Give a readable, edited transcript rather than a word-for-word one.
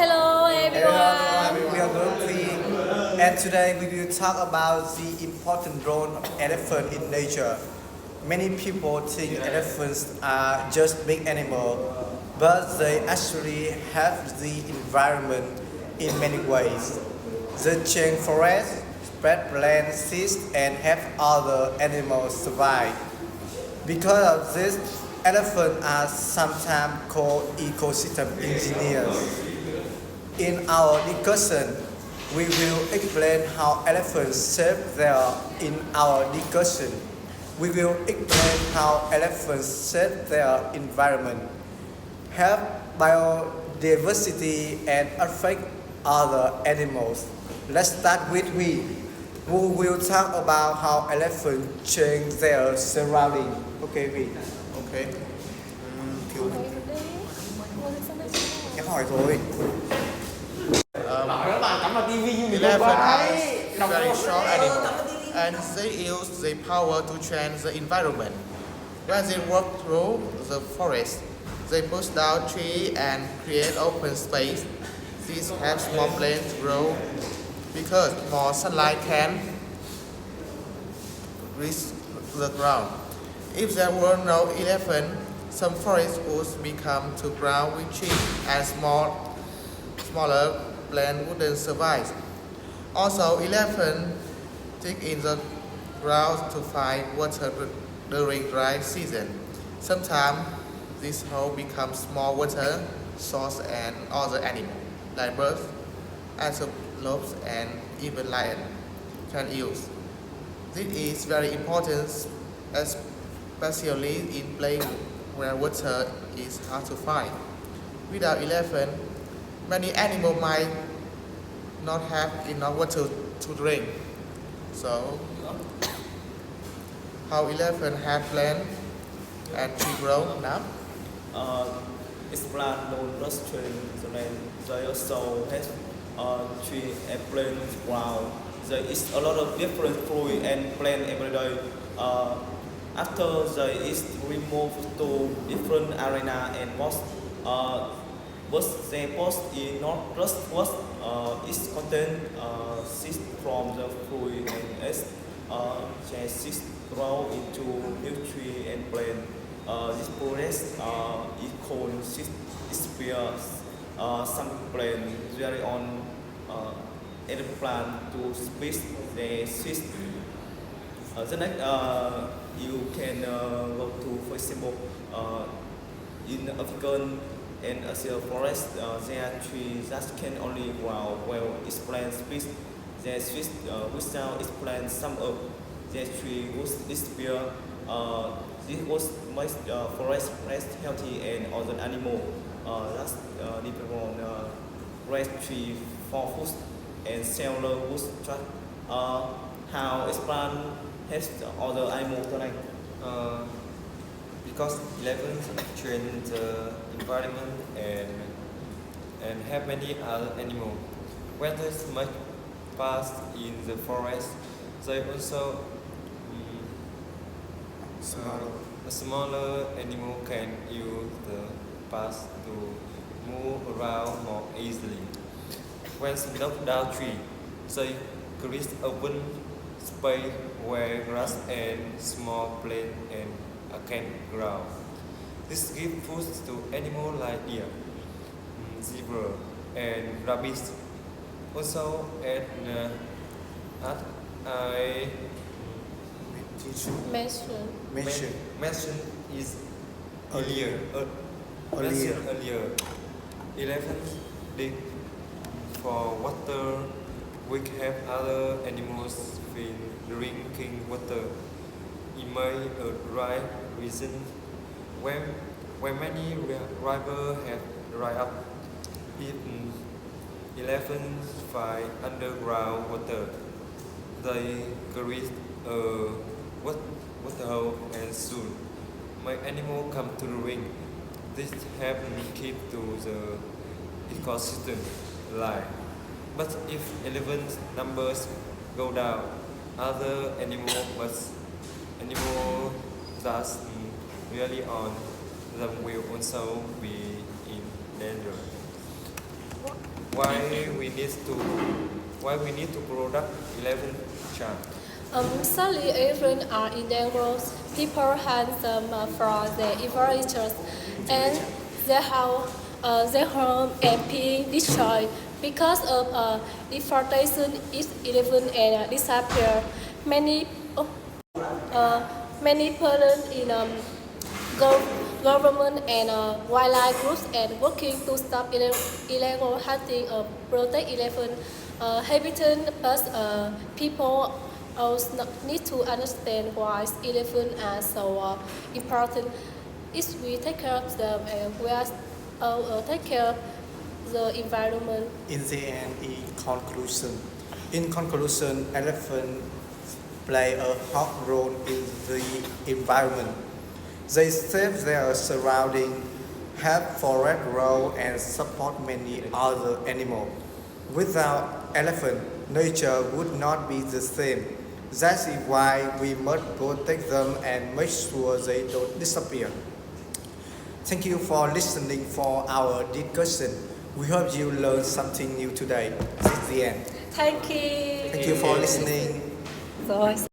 Hello Everyone, we are everyone. Group 3 and today we will talk about the important role of elephant in nature. Many people think elephants are just big animals, but they actually help the environment in many ways. They change forests, spread plant seeds and help other animals survive. Because of this, elephants are sometimes called ecosystem engineers. In our discussion, we will explain how elephants serve their in our discussion. We will explain how elephants serve their environment, help biodiversity and affect other animals. Let's start with we, who will talk about how elephants change their surrounding. Okay, we. Okay. Kiểu em hỏi thôi. Các bạn cắm vào tivi như mình Elephant quay. is very strong animal, and they use their power to change the environment. When they walk through the forest, they push down trees and create open space. This helps small plants grow because more sunlight can reach the ground. If there were no elephant, some forests would become too brown with trees and smaller plants wouldn't survive. Also, elephants dig in the ground to find water during dry season. Sometimes this hole becomes small water source and other animals like birds, antelopes, and even lions can use. This is very important, especially in places where water is hard to find. Without elephant, many animals might not have enough water to drink. So, how elephant have plant and tree grow now? uh, Explant don't restrain the land. They also have tree and plants ground. There is a lot of different fruit and plant every day. After they is removed to different arena and was they post in northwest west is content seeds from the fruit and as they seeds grow into new tree and plant. This process is called seed spears. Some plant vary on any plant to space the seeds. The next, you can go to, for example, in African and Asia forest, there are trees that can only grow well its plant species. There trees without its plant, some of the tree would disappear. This was make forest less healthy and other animal that depend on red tree for food and cellular wood structure. How its plant has other animal tonight. Uh, because elephants change the environment and have many other animals. When they much pass in the forest, they also a smaller animal can use the path to move around more easily. When knocked down tree, they create open space where grass and small plant and can grow. This gives food to animals like deer, zebra, and rabbits. Also, at I Mention. mentioned is Earlier. mentioned earlier. Elephants dig for water. We have other animals been drinking water. In my dry region, when many rivers have dried up, if elephants find underground water, they create a water hole and soon my animal come to the ring. This help keep to the ecosystem alive. But if elephant numbers go down, other animal that really on them will also be in danger. why we need to protect elephant charm. Sadly, elephants are endangered. People hunt them for their evolution, and their home and be destroyed because of deforestation. Each elephant and disappear. Many parents in government and wildlife groups and working to stop illegal hunting or protect elephant habitat, but people also need to understand why elephants are so important. If we take care of them and we are take care of the environment. In the end, in conclusion, elephants play a hard role in the environment. They save their surroundings, help forest grow, and support many other animals. Without elephants, nature would not be the same. That is why we must protect them and make sure they don't disappear. Thank you for listening for our discussion. We hope you learned something new today. This is the end. Thank you. Thank you for listening. Rồi.